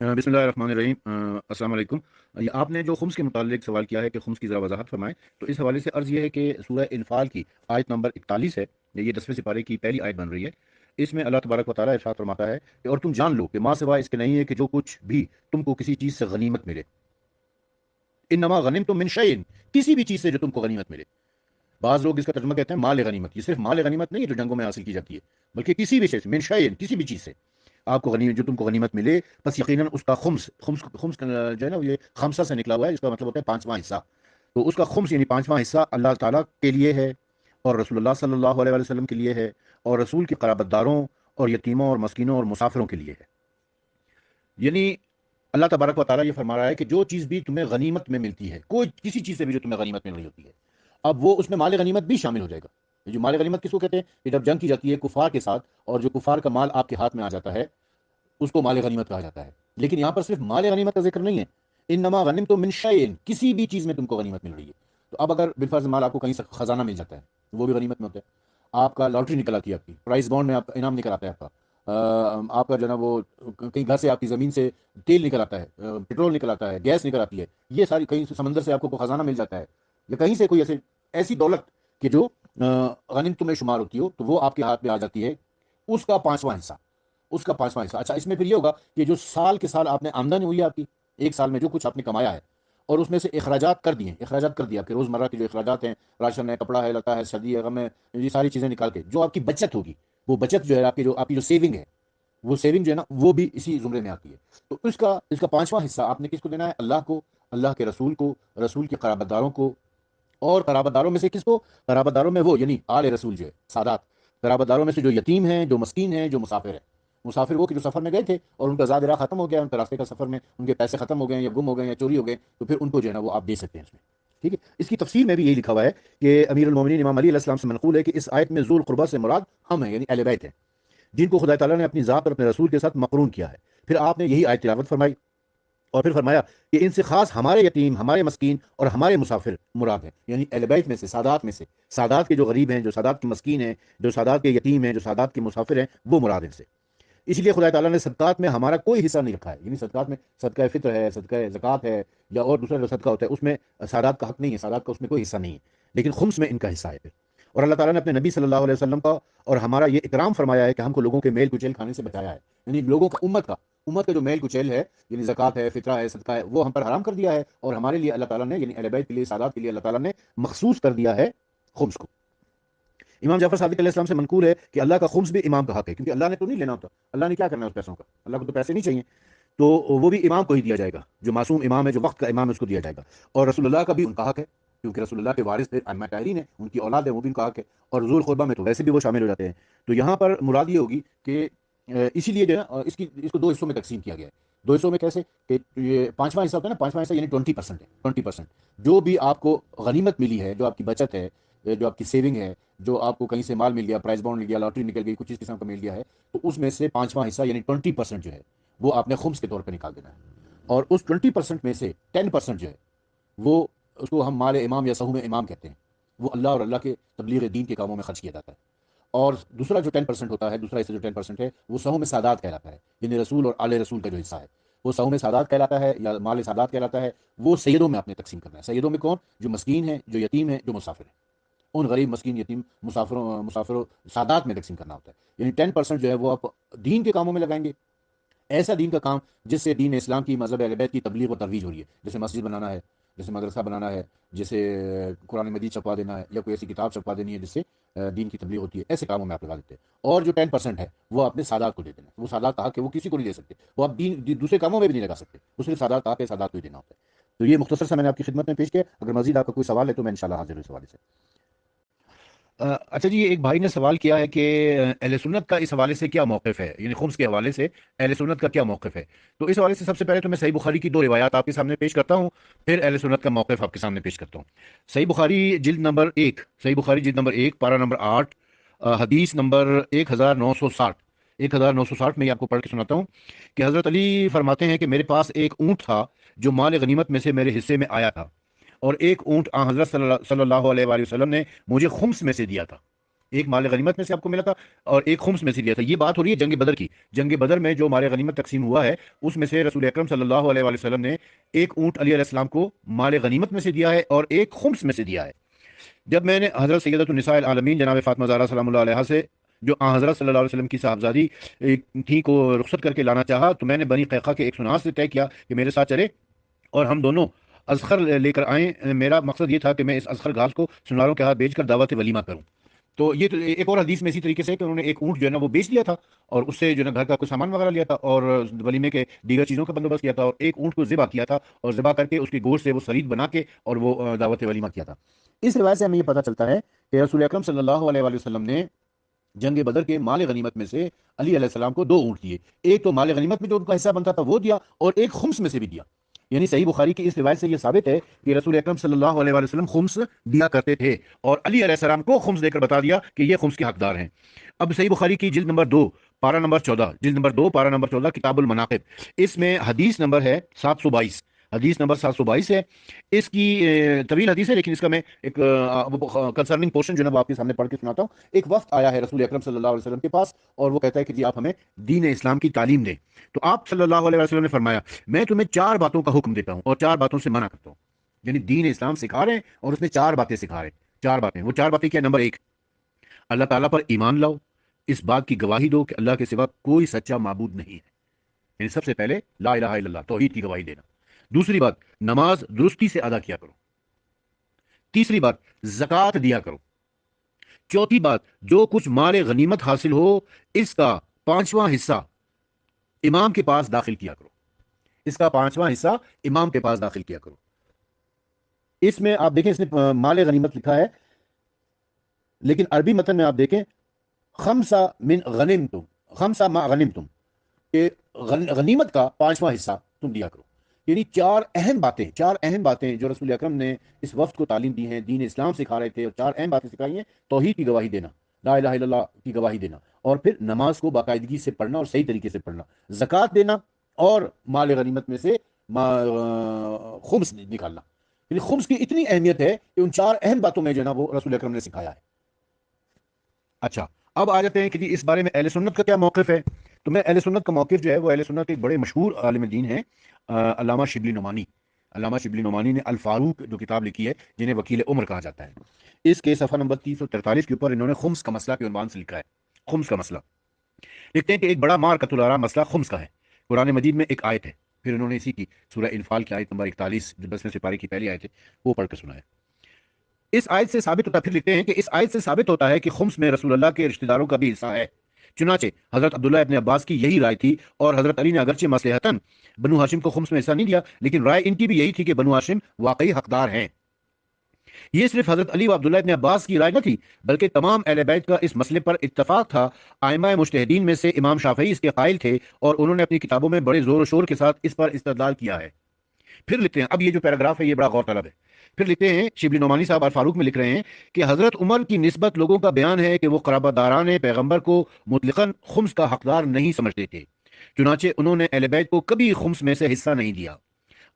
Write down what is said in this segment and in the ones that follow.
بسم اللہ الرحمن الرحیم۔ السلام علیکم۔ یہ آپ نے جو خمس کے متعلق سوال کیا ہے کہ خمس کی ذرا وضاحت فرمائیں، تو اس حوالے سے عرض یہ ہے کہ سورہ انفال کی آیت نمبر 41 ہے، یہ 10ویں سپارے کی پہلی آیت بن رہی ہے۔ اس میں اللہ تبارک و تعالیٰ ارشاد فرماتا ہے کہ اور تم جان لو کہ ماں سوا اس کے نہیں ہے کہ جو کچھ بھی تم کو کسی چیز سے غنیمت ملے، انما غنمتم من شیء، کسی بھی چیز سے جو تم کو غنیمت ملے۔ بعض لوگ اس کا ترجمہ کہتے ہیں مال غنیمت، یہ صرف مال غنیمت نہیں ہے جو جنگوں میں حاصل کی جاتی ہے، بلکہ کسی بھی شے سے، من شیء، کسی بھی چیز سے آپ کو غنیمت، جو تم کو غنیمت ملے، بس یقیناً اس کا خمس جو ہے نا، یہ خمسہ سے نکلا ہوا ہے، اس کا مطلب ہوتا ہے پانچواں حصہ۔ تو اس کا خمس یعنی پانچواں حصہ اللہ تعالیٰ کے لیے ہے، اور رسول اللہ صلی اللہ علیہ وسلم کے لیے ہے، اور رسول کے قرابت داروں اور یتیموں اور مسکینوں اور مسافروں کے لیے ہے۔ یعنی اللہ تبارک و تعالیٰ یہ فرما رہا ہے کہ جو چیز بھی تمہیں غنیمت میں ملتی ہے، کوئی کسی چیز سے بھی جو تمہیں غنیمت مل رہی ہوتی ہے، اب وہ اس میں مال غنیمت بھی شامل ہو جائے گا۔ یہ جو مال غنیمت کس کو کہتے ہیں؟ کہ جب جنگ کی جاتی ہے کفار کے ساتھ، اور جو کفار کا مال آپ کے ہاتھ میں آ جاتا ہے، اس کو مال غنیمت کہا جاتا ہے۔ لیکن یہاں پر صرف مال غنیمت کا ذکر نہیں ہے، انما غنمتم من شیء، کسی بھی چیز میں تم کو غنیمت مل رہی ہے۔ تو اب اگر بالفرض مال آپ کو کہیں سے خزانہ مل جاتا ہے، وہ بھی غنیمت میں ہوتا ہے۔ آپ کا لاٹری نکل آتی ہے، آپ کی پرائز بانڈ میں آپ کا انعام نکل آتا ہے، آپ کا جو ہے نا وہ کہیں گھر سے، آپ کی زمین سے تیل نکل آتا ہے، پٹرول نکل آتا ہے، گیس نکل آتی ہے، یہ ساری کہیں سے سمندر سے آپ کو خزانہ مل جاتا ہے، یا کہیں سے کوئی ایسی دولت کہ جو غنیمت میں شمار ہوتی ہو، تو وہ آپ کے ہاتھ میں آ جاتی ہے، اس کا پانچواں حصہ، اس کا پانچواں حصہ۔ اچھا، اس میں پھر یہ ہوگا کہ جو سال کے سال آپ نے آمدنی ہوئی ہے، آپ کی ایک سال میں جو کچھ آپ نے کمایا ہے، اور اس میں سے اخراجات کر دیے، اخراجات کر دیا کہ روزمرہ کے جو اخراجات ہیں، راشن ہے، کپڑا ہے، لتا ہے، سردی ہے، غم ہے، یہ ساری چیزیں نکال کے جو آپ کی بچت ہوگی، وہ بچت جو ہے آپ کی جو سیونگ ہے، وہ سیونگ جو ہے نا، وہ بھی اسی زمرے میں آتی ہے۔ تو اس کا پانچواں حصہ آپ نے کس کو دینا ہے؟ اللہ کو، اللہ کے رسول کو، رسول کے قرابت داروں کو، اور قرابت داروں میں سے کس کو؟ قرابت داروں میں وہ یعنی آل رسول جو ہے، سادات، قرابت داروں میں سے جو یتیم ہیں، جو مسکین ہیں، جو مسافر ہیں۔ مسافر وہ کہ جو سفر میں گئے تھے اور ان کا زاد راہ ختم ہو گیا، ان کا راستے کا سفر میں ان کے پیسے ختم ہو گئے، یا گم ہو گئے، یا چوری ہو گئے، تو پھر ان کو جو ہے نا وہ آپ دے سکتے ہیں اس میں۔ ٹھیک ہے، اس کی تفسیر میں بھی یہی لکھا ہوا ہے کہ امیر المومنین امام علی علیہ السلام سے منقول ہے کہ اس آیت میں ذو القربہ سے مراد ہم ہیں، یعنی اہل بیت ہیں، جن کو خدا تعالیٰ نے اپنی ذات اور اپنے رسول کے ساتھ مقرون کیا ہے۔ پھر آپ نے یہی آیت تلاوت فرمائی، اور پھر فرمایا کہ ان سے خاص ہمارے یتیم، ہمارے مسکین اور ہمارے مسافر مراد ہیں، یعنی اہل بیت میں سے، سادات میں سے، سادات کے جو غریب ہیں، جو سادات کے مسکین ہیں، جو سادات کے یتیم ہیں، جو سادات کے مسافر ہیں، وہ مراد ہیں سے۔ اس لیے خدا تعالیٰ نے صدقات میں ہمارا کوئی حصہ نہیں رکھا ہے، یعنی صدقات میں صدقہ فطر ہے، صدقہ زکوٰۃ ہے، یا اور دوسرا جو صدقہ ہوتا ہے، اس میں سادات کا حق نہیں ہے، سادات کا اس میں کوئی حصہ نہیں ہے، لیکن خمس میں ان کا حصہ ہے پھر۔ اور اللہ تعالیٰ نے اپنے نبی صلی اللہ علیہ وسلم کا اور ہمارا یہ اکرام فرمایا ہے کہ ہم کو لوگوں کے میل کچیل کھانے سے بچایا ہے، یعنی لوگوں کا، امت کا جو میل کچیل ہے، یعنی زکوٰۃ ہے، فطرہ ہے، صدقہ ہے، وہ ہم پر حرام کر دیا ہے، اور ہمارے لیے اللہ تعالیٰ نے، یعنی اہل بیت کے لیے، سادات کے لیے اللہ تعالیٰ نے مخصوص کر دیا ہے خمس کو۔ امام جعفر صادق علیہ السلام سے منقول ہے کہ اللہ کا خمس بھی امام کا حق ہے، کیونکہ اللہ نے تو نہیں لینا ہوتا، اللہ نے کیا کرنا ہے اس پیسوں کا، اللہ کو تو پیسے نہیں چاہیے، تو وہ بھی امام کو ہی دیا جائے گا، جو معصوم امام ہے، جو وقت کا امام ہے، اس کو دیا جائے گا۔ اور رسول اللہ کا بھی ان کا حق ہے، کیونکہ رسول اللہ کے وارث تھے، ائمہ طاہرین ہیں، ان کی اولاد ہے، وہ بھی ان کا حق ہے، اور ذو القربہ میں تو ویسے بھی وہ شامل ہو جاتے ہیں۔ تو یہاں پر مراد یہ ہوگی کہ اسی لیے جو ہے اس کو دو حصوں میں تقسیم کیا گیا ہے۔ دو حصوں میں کیسے؟ کہ یہ پانچواں حصہ ہوتا ہے نا، پانچواں حصہ یعنی 20% ہے، 20%، جو بھی آپ کو غنیمت ملی ہے، جو آپ کی بچت ہے، جو آپ کی سیونگ ہے، جو آپ کو کہیں سے مال مل گیا، پرائز بانڈ مل گیا، لاٹری نکل گئی، کچھ اس قسم کا مل گیا ہے، تو اس میں سے پانچواں حصہ یعنی 20% جو ہے، وہ آپ نے خمس کے طور پہ نکال دینا ہے۔ اور اس 20% میں سے 10% جو ہے، وہ اس کو ہم مال امام یا سہوم امام کہتے ہیں، وہ اللہ اور اللہ کے تبلیغ دین کے کاموں میں خرچ کیا جاتا ہے۔ اور دوسرا جو 10% ہوتا ہے، دوسرا حصہ جو 10% ہے، وہ سہوم سادات کہلاتا ہے، یعنی رسول اور آل رسول کا جو حصہ ہے، وہ سہوم سادات کہلاتا ہے یا مال سادات کہلاتا ہے۔ وہ سیدوں میں آپ نے تقسیم کرنا ہے۔ سیدوں میں کون؟ جو مسکین ہیں، جو یتیم ہیں، جو مسافر ہیں، ان غریب، مسکین، یتیم، مسافروں سادات میں تقسیم کرنا ہوتا ہے۔ یعنی 10% جو ہے وہ آپ دین کے کاموں میں لگائیں گے، ایسا دین کا کام جس سے دین اسلام کی، مذہب اہل بیت کی تبلیغ و ترویج ہو رہی ہے، جیسے مسجد بنانا ہے، جیسے مدرسہ بنانا ہے، جیسے قرآن مجید چھپوا دینا ہے، یا کوئی ایسی کتاب چھپوا دینی ہے جس سے دین کی تبلیغ ہوتی ہے، ایسے کاموں میں آپ لگا دیتے ہیں۔ اور جو 10% ہے وہ اپنے سادات کو دے دینا ہے، وہ سادات کا حق ہے، وہ کسی کو نہیں دے سکتے، وہ آپ دوسرے کاموں میں بھی نہیں لگا سکتے، وہ صرف سادات کا حق ہے، سادات کو ہی دینا ہوتا ہے۔ تو یہ مختصر سا میں نے آپ کی خدمت میں پیش کیا، اگر مزید آپ کا کوئی سوال ہے تو میں انشاءاللہ حاضر ہوں اس حوالے سے۔ اچھا جی، ایک بھائی نے سوال کیا ہے کہ اہل سنت کا اس حوالے سے کیا موقف ہے، یعنی خمس کے حوالے سے اہل سنت کا کیا موقف ہے؟ تو اس حوالے سے سب سے پہلے تو میں صحیح بخاری کی دو روایات آپ کے سامنے پیش کرتا ہوں، پھر اہل سنت کا موقف آپ کے سامنے پیش کرتا ہوں۔ صحیح بخاری جلد نمبر 1، صحیح بخاری جلد نمبر 1، پارہ نمبر 8، حدیث نمبر 1960، 1960 میں یہ آپ کو پڑھ کے سناتا ہوں کہ حضرت علی فرماتے ہیں کہ میرے پاس ایک اونٹ تھا جو مال غنیمت میں سے میرے حصے میں آیا تھا، اور ایک اونٹ حضرت صلی اللہ علیہ وآلہ وسلم نے مجھے خمس میں سے دیا تھا۔ ایک مال غنیمت میں سے آپ کو ملا تھا اور ایک خمس میں سے دیا تھا. یہ بات ہو رہی ہے جنگ بدر کی. جنگ بدر میں جو مال غنیمت تقسیم ہوا ہے اس میں سے رسول اکرم صلی اللہ علیہ وآلہ وسلم نے ایک اونٹ علی علیہ السلام کو مال غنیمت میں سے دیا ہے اور ایک خمس میں سے دیا ہے. جب میں نے حضرت سیدۃ النساء العالمین جناب فاطمہ زہرا سلام اللہ علیہا سے جو حضرت صلی اللہ علیہ وسلم کی صاحبزادی تھی کو رخصت کر کے لانا چاہا تو میں نے بنی قیقہ کے ایک سناس سے طے کیا کہ میرے ساتھ چلے اور ہم دونوں اذخر لے کر آئیں. میرا مقصد یہ تھا کہ میں اس اذخر گھاس کو سناروں کے ہاتھ بیچ کر دعوت ولیمہ کروں. تو یہ تو ایک اور حدیث میں اسی طریقے سے کہ انہوں نے ایک اونٹ جو ہے نا وہ بیچ لیا تھا اور اس سے جو ہے نا گھر کا کوئی سامان وغیرہ لیا تھا اور ولیمے کے دیگر چیزوں کا بندوبست کیا تھا اور ایک اونٹ کو ذبح کیا تھا اور ذبح کر کے اس کی گوشت سے وہ سرید بنا کے اور وہ دعوت ولیمہ کیا تھا. اس روایت سے ہمیں یہ پتہ چلتا ہے کہ رسول اکرم صلی اللہ علیہ وآلہ وسلم نے جنگ بدر کے مال غنیمت میں سے علی علیہ السلام کو 2 اونٹ دیے. ایک تو مال غنیمت میں جو ان کا حصہ بنتا تھا وہ دیا اور ایک خمس میں سے بھی دیا. یعنی صحیح بخاری کی اس روایت سے یہ ثابت ہے کہ رسول اکرم صلی اللہ علیہ وآلہ وسلم خمس دیا کرتے تھے اور علی علیہ السلام کو خمس دے کر بتا دیا کہ یہ خمس کے حقدار ہیں. اب صحیح بخاری کی جلد نمبر 2 پارہ نمبر 14 جلد نمبر 2 پارہ نمبر 14 کتاب المناقب, اس میں حدیث نمبر ہے 722. حدیث نمبر 722 ہے. اس کی طویل حدیث ہے لیکن اس کا میں ایک کنسرننگ پورشن جو ہے آپ کے سامنے پڑھ کے سناتا ہوں. ایک وقت آیا ہے رسول اکرم صلی اللہ علیہ وسلم کے پاس اور وہ کہتا ہے کہ جی آپ ہمیں دین اسلام کی تعلیم دیں. تو آپ صلی اللہ علیہ وسلم نے فرمایا میں تمہیں 4 باتوں کا حکم دیتا ہوں اور 4 باتوں سے منع کرتا ہوں. یعنی دین اسلام سکھا رہے ہیں اور اس میں 4 باتیں سکھا رہے ہیں. 4 باتیں, وہ 4 باتیں کیا؟ نمبر 1, اللہ تعالیٰ پر ایمان لاؤ, اس بات کی گواہی دو کہ اللہ کے سوا کوئی سچا معبود نہیں ہے. یعنی سب سے پہلے لا الہ الا اللہ, توحید کی گواہی دینا. دوسری بات, نماز درستی سے ادا کیا کرو. تیسری بات, زکوٰۃ دیا کرو. چوتھی بات, جو کچھ مال غنیمت حاصل ہو اس کا 5واں حصہ امام کے پاس داخل کیا کرو. اس کا 5واں حصہ امام کے پاس داخل کیا کرو. اس میں آپ دیکھیں اس نے مال غنیمت لکھا ہے لیکن عربی متن میں آپ دیکھیں خمسہ من غنمتم, خمسہ ما غنمتم, کہ غنیمت کا 5واں حصہ تم دیا کرو. یعنی 4 اہم باتیں جو رسول اکرم نے اس وفد کو تعلیم دی ہیں, دین اسلام سکھا رہے تھے اور 4 اہم باتیں سکھائی ہیں. توحید کی گواہی دینا, لا الہ الا اللہ کی گواہی دینا, اور پھر نماز کو باقاعدگی سے پڑھنا اور صحیح طریقے سے پڑھنا, زکوٰۃ دینا اور مال غنیمت میں سے خمس نکالنا. یعنی خمس کی اتنی اہمیت ہے کہ ان 4 اہم باتوں میں جو ہے نا وہ رسول اکرم نے سکھایا ہے. اچھا, اب آ جاتے ہیں کہ اس بارے میں اہل سنت کا کیا موقف ہے. تو میں اہل سنت کا موقف جو ہے وہ اہل سنت کے ایک بڑے مشہور عالم دین ہیں علامہ شبلی نعمانی. علامہ شبلی نعمانی نے الفاروق جو کتاب لکھی ہے جنہیں وکیل عمر کہا جاتا ہے, اس کے صفحہ نمبر 343 کے اوپر انہوں نے خمس کا مسئلہ کے عنوان سے لکھا ہے. خمس کا مسئلہ لکھتے ہیں کہ ایک بڑا مار قتل العرام مسئلہ خمس کا ہے. قرآن مجید میں ایک آیت ہے, پھر انہوں نے اسی کی سورہ انفال کی آیت نمبر 41 جو 10ویں سپارے کی پہلی آیت ہے وہ پڑھ کر سنا ہے. اس آیت سے ثابت ہوتا, پھر لکھتے ہیں کہ اس آیت سے ثابت ہوتا ہے کہ خمس میں رسول اللہ کے رشتہ داروں کا بھی حصہ ہے. چنانچہ حضرت عبداللہ ابن عباس کی یہی رائے تھی اور حضرت علی نے اگرچہ مصلحتاً بنو ہاشم کو خمس میں حصہ نہیں دیا لیکن رائے ان کی بھی یہی تھی کہ بنو ہاشم واقعی حقدار ہیں. یہ صرف حضرت علی و عبداللہ ابن عباس کی رائے نہ تھی بلکہ تمام اہل بیت کا اس مسئلے پر اتفاق تھا. ائمہ مجتہدین میں سے امام شافعی اس کے قائل تھے اور انہوں نے اپنی کتابوں میں بڑے زور و شور کے ساتھ اس پر استدلال کیا ہے. پھر لکھتے ہیں, اب یہ جو پیراگراف ہے یہ بڑا غور طلب ہے. پھر لکھتے ہیں شبلی نعمانی صاحب الفاروق میں لکھ رہے ہیں کہ حضرت عمر کی نسبت لوگوں کا بیان ہے کہ وہ قرابہ داران پیغمبر کو مطلقاً خمس کا حقدار نہیں سمجھتے تھے, چنانچہ انہوں نے اہل بیت کو کبھی خمس میں سے حصہ نہیں دیا.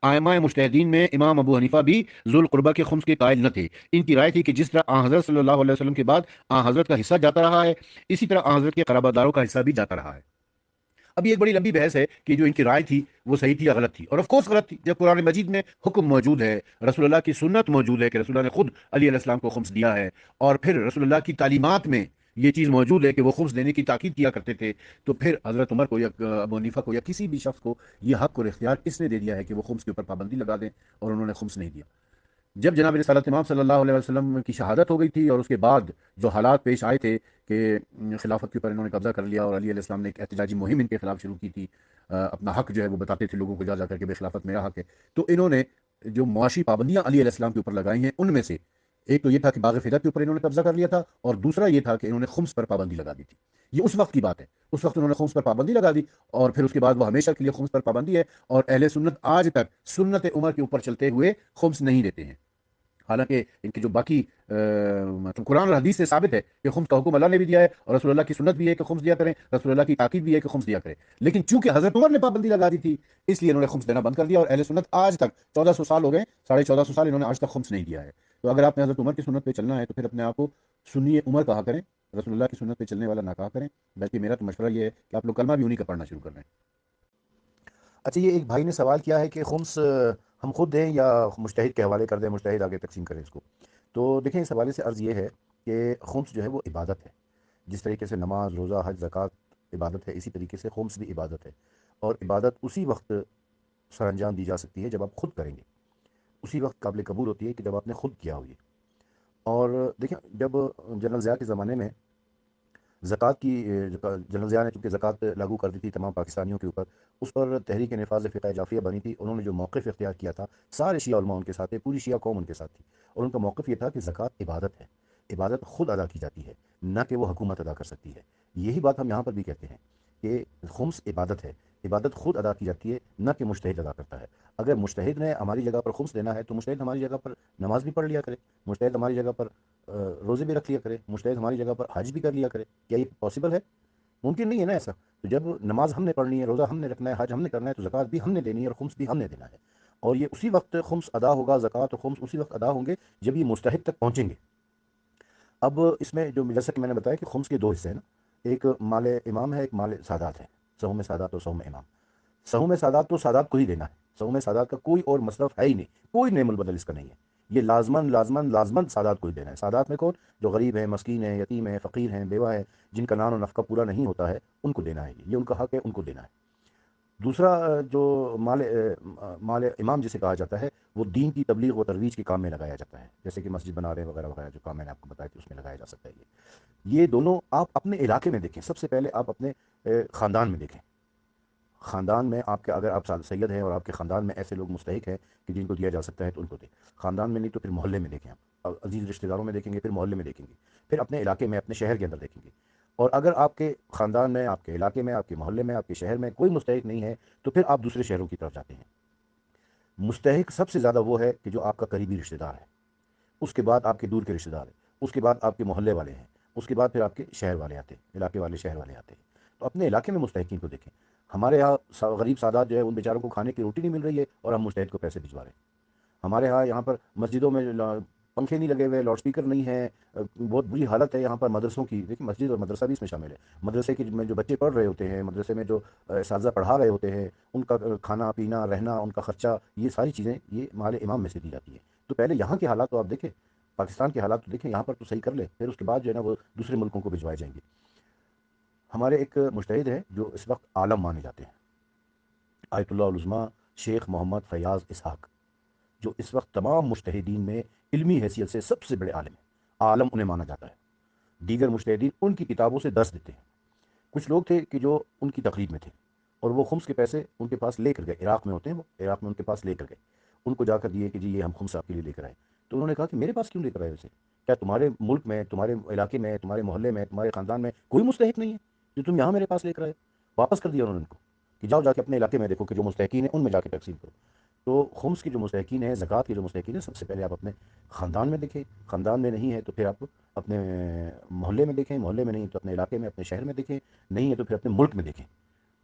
ائمہ مجتہدین میں امام ابو حنیفہ بھی ذو القربہ کے خمس کے قائل نہ تھے. ان کی رائے تھی کہ جس طرح آن حضرت صلی اللہ علیہ وسلم کے بعد آن حضرت کا حصہ جاتا رہا ہے اسی طرح آن حضرت کے قرابہ داروں کا حصہ بھی جاتا رہا ہے. اب یہ ایک بڑی لمبی بحث ہے کہ جو ان کی رائے تھی وہ صحیح تھی یا غلط تھی, اور آف کورس غلط تھی. جب قرآن مجید میں حکم موجود ہے, رسول اللہ کی سنت موجود ہے کہ رسول اللہ نے خود علی علیہ السلام کو خمس دیا ہے, اور پھر رسول اللہ کی تعلیمات میں یہ چیز موجود ہے کہ وہ خمس دینے کی تاکید کیا کرتے تھے, تو پھر حضرت عمر کو یا ابو حنیفہ کو یا کسی بھی شخص کو یہ حق اور اختیار اس نے دے دیا ہے کہ وہ خمس کے اوپر پابندی لگا دیں, اور انہوں نے خمس نہیں دیا. جب جناب رسالت امام صلی اللہ علیہ وسلم کی شہادت ہو گئی تھی اور اس کے بعد جو حالات پیش آئے تھے کہ خلافت کے اوپر انہوں نے قبضہ کر لیا اور علی علیہ السلام نے ایک احتجاجی مہم ان کے خلاف شروع کی تھی, اپنا حق جو ہے وہ بتاتے تھے لوگوں کو جا کر کے بے خلافت میرا حق ہے, تو انہوں نے جو معاشی پابندیاں علی علیہ السلام کے اوپر لگائی ہیں ان میں سے ایک تو یہ تھا کہ باغ فدا کے اوپر انہوں نے قبضہ کر لیا تھا, اور دوسرا یہ تھا کہ انہوں نے خمس پر پابندی لگا دی تھی. یہ اس وقت کی بات ہے, اس وقت انہوں نے خمس پر پابندی لگا دی اور پھر اس کے بعد وہ ہمیشہ کے لیے خمس پر پابندی ہے, اور اہل سنت آج تک سنت عمر کے اوپر چلتے ہوئے خمس نہیں دیتے ہیں. حالانکہ ان کے جو باقی قرآن اور حدیث سے ثابت ہے کہ خمس کا حکم اللہ نے بھی دیا ہے اور رسول اللہ کی سنت بھی ہے کہ خمس دیا کریں, رسول اللہ کی تاکید بھی ہے کہ خمس دیا کریں, لیکن چونکہ حضرت عمر نے پابندی لگا دی تھی اس لیے انہوں نے خمس دینا بند کر دیا, اور اہل سنت آج تک 1400 سال ہو گئے, 1450 سال انہوں نے آج تک خمس نہیں دیا ہے. تو اگر آپ نے حضرت عمر کی سنت پہ چلنا ہے تو پھر اپنے آپ کو سنی عمر کہا کریں, رسول اللہ کی سنت پہ چلنے والا نہ کہا کریں، بلکہ میرا تو مشورہ یہ ہے کہ آپ لوگ کلمہ بھی انہیں کا پڑھنا شروع کر دیں۔ اچھا، یہ ایک بھائی نے سوال کیا ہے کہ خمس ہم خود دیں یا مجتہد کے حوالے کر دیں، مجتہد آگے تقسیم کریں اس کو۔ تو دیکھیں، اس حوالے سے عرض یہ ہے کہ خمس جو ہے وہ عبادت ہے، جس طریقے سے نماز، روزہ، حج، زکوٰۃ عبادت ہے، اسی طریقے سے خمس بھی عبادت ہے، اور عبادت اسی وقت سر انجام دی جا سکتی ہے جب آپ خود کریں گے، اسی وقت قابل قبول ہوتی ہے کہ جب آپ نے خود کیا ہو یہ۔ اور دیکھیں، جب جنرل ضیاء کے زمانے میں زکوٰۃ کی جنرل ضیاء نے چونکہ زکوٰۃ لاگو کر دی تھی تمام پاکستانیوں کے اوپر، اس پر تحریک نفاذ فقہ جعفریہ بنی تھی۔ انہوں نے جو موقف اختیار کیا تھا، سارے شیعہ علماء ان کے ساتھ تھے، پوری شیعہ قوم ان کے ساتھ تھی، اور ان کا موقف یہ تھا کہ زکوٰۃ عبادت ہے، عبادت خود ادا کی جاتی ہے، نہ کہ وہ حکومت ادا کر سکتی ہے۔ یہی بات ہم یہاں پر بھی کہتے ہیں کہ خمس عبادت ہے، عبادت خود ادا کی جاتی ہے، نہ کہ مجتہد ادا کرتا ہے۔ اگر مجتہد نے ہماری جگہ پر خمس دینا ہے تو مجتہد ہماری جگہ پر نماز بھی پڑھ لیا کرے، مجتہد ہماری جگہ پر روزے بھی رکھ لیا کرے، مجتہد ہماری جگہ پر حج بھی کر لیا کرے۔ کیا یہ پاسبل ہے؟ ممکن نہیں ہے نا ایسا۔ تو جب نماز ہم نے پڑھنی ہے، روزہ ہم نے رکھنا ہے، حج ہم نے کرنا ہے، تو زکوٰۃ بھی ہم نے دینی ہے اور خمس بھی ہم نے دینا ہے، اور یہ اسی وقت خمس ادا ہوگا، زکوٰۃ اور خمس اسی وقت ادا ہوں گے جب یہ مستحق تک پہنچیں گے۔ اب اس میں جو جیسا کہ میں نے بتایا کہ خمس کے دو حصے ہیں نا، ایک مال امام ہے، ایک مال سادات ہے، سہم سادات اور سہم امام۔ سہم سادات تو سادات کو ہی دینا ہے، سہم سادات کا کوئی اور مصرف ہے ہی نہیں، کوئی نعم البدل اس کا نہیں ہے، یہ لازمن لازمن لازمن سادات کو ہی دینا ہے۔ سادات میں کون؟ جو غریب ہیں، مسکین ہیں، یتیم ہیں، فقیر ہیں، بیوہ ہیں، جن کا نان و نفقہ پورا نہیں ہوتا ہے، ان کو دینا ہے، یہ ان کا حق ہے، ان کو دینا ہے۔ دوسرا جو مال امام جسے کہا جاتا ہے، وہ دین کی تبلیغ و ترویج کے کام میں لگایا جاتا ہے، جیسے کہ مسجد بنا رہے وغیرہ وغیرہ جو کام میں نے آپ کو بتایا کہ اس میں لگایا جا سکتا ہے۔ یہ دونوں آپ اپنے علاقے میں دیکھیں، سب سے پہلے آپ اپنے خاندان میں دیکھیں، خاندان میں آپ کے اگر آپ سید ہیں اور آپ کے خاندان میں ایسے لوگ مستحق ہیں کہ جن کو دیا جا سکتا ہے تو ان کو دیں، خاندان میں نہیں تو پھر محلے میں دیکھیں، آپ عزیز رشتہ داروں میں دیکھیں گے، پھر محلے میں دیکھیں گے، پھر اپنے علاقے میں، اپنے شہر کے اندر دیکھیں گے۔ اور اگر آپ کے خاندان میں، آپ کے علاقے میں، آپ کے محلے میں، آپ کے شہر میں کوئی مستحق نہیں ہے تو پھر آپ دوسرے شہروں کی طرف جاتے ہیں۔ مستحق سب سے زیادہ وہ ہے کہ جو آپ کا قریبی رشتہ دار ہے، اس کے بعد آپ کے دور کے رشتہ دار ہیں، اس کے بعد آپ کے محلے والے ہیں، اس کے بعد پھر آپ کے شہر والے آتے ہیں، علاقے والے، شہر والے آتے ہیں۔ تو اپنے علاقے میں مستحقین کو دیکھیں۔ ہمارے یہاں غریب سادات جو ہے ان بیچاروں کو کھانے کی روٹی نہیں مل رہی ہے اور ہم مستحق کو پیسے بھجوا رہے ہیں۔ ہمارے یہاں پر مسجدوں میں پنکھے نہیں لگے ہوئے، لاؤڈ اسپیکر نہیں ہے، بہت بری حالت ہے یہاں پر مدرسوں کی۔ دیکھیں، مسجد اور مدرسہ بھی اس میں شامل ہے۔ مدرسے کے میں جو بچے پڑھ رہے ہوتے ہیں، مدرسے میں جو اساتذہ پڑھا رہے ہوتے ہیں، ان کا کھانا پینا، رہنا، ان کا خرچہ، یہ ساری چیزیں یہ مال امام میں سے دی جاتی ہیں۔ تو پہلے یہاں کے حالات تو آپ دیکھیں، پاکستان کے حالات تو دیکھیں، یہاں پر تو صحیح کر لیں، پھر اس کے بعد جو ہے نا وہ دوسرے ملکوں کو بھجوائے جائیں گے۔ ہمارے ایک مجتہد ہیں جو اس وقت عالم مانے جاتے ہیں، آیت اللہ العظمیٰ شیخ محمد فیاض اسحاق، جو اس وقت تمام مجتہدین میں علمی حیثیت سے سب سے بڑے عالم ہیں، عالم انہیں مانا جاتا ہے۔ دیگر مجتہدین ان کی کتابوں سے درس دیتے ہیں۔ کچھ لوگ تھے کہ جو ان کی تقریب میں تھے اور وہ خمس کے پیسے ان کے پاس لے کر گئے، عراق میں ہوتے ہیں وہ، عراق میں ان کے پاس لے کر گئے، ان کو جا کر دیے کہ جی یہ ہم خمس آپ کے لیے لے کر آئے۔ تو انہوں نے کہا کہ میرے پاس کیوں لے کر آئے اسے؟ کیا تمہارے ملک میں، تمہارے علاقے میں، تمہارے محلے میں، تمہارے خاندان میں کوئی مستحق نہیں ہے جو تم یہاں میرے پاس لے کر آئے؟ واپس کر دیا انہوں نے ان کو کہ جاؤ جا کے اپنے علاقے میں دیکھو کہ جو مستحقین ہیں ان میں جا کے تقسیم کرو۔ تو خمس کے جو مستحقین ہیں، زکوٰۃ کے جو مستحقین ہیں، سب سے پہلے آپ اپنے خاندان میں دیکھیں، خاندان میں نہیں ہے تو پھر آپ اپنے محلے میں دیکھیں، محلے میں نہیں تو اپنے علاقے میں، اپنے شہر میں دیکھیں، نہیں ہے تو پھر اپنے ملک میں دیکھیں،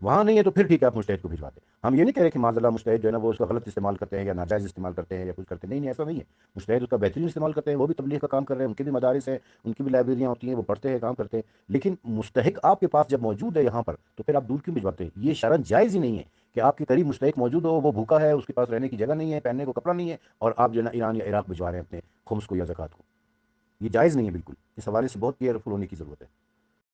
وہاں نہیں ہے تو پھر ٹھیک ہے آپ مجتہد کو بھجواتے ہیں۔ ہم یہ نہیں کہہ رہے کہ معاذ اللہ مجتہد جو ہے نا وہ اس کا غلط استعمال کرتے ہیں یا ناجائز استعمال کرتے ہیں یا کچھ کرتے ہیں، نہیں نہیں، ایسا نہیں ہے۔ مجتہد اس کا بہترین استعمال کرتے ہیں، وہ بھی تبلیغ کا کام کر رہے ہیں، ان کے بھی مدارس ہیں، ان کی بھی لائبریریاں ہوتی ہیں، وہ پڑھتے ہیں، کام کرتے ہیں، لیکن مستحق آپ کے پاس جب موجود ہے یہاں پر تو پھر آپ دور کیوں بھجواتے ہیں؟ یہ شرعاً جائز ہی نہیں ہے کہ آپ کے قریب مستحق موجود ہو، وہ بھوکا ہے، اس کے پاس رہنے کی جگہ نہیں ہے، پہننے کو کپڑا نہیں ہے، اور آپ جو ہے نا ایران یا عراق بھجوا رہے ہیں اپنے خمس کو یا زکوٰۃ کو۔ یہ جائز نہیں ہے بالکل، اس حوالے سے بہت کیئرفل ہونے کی ضرورت ہے۔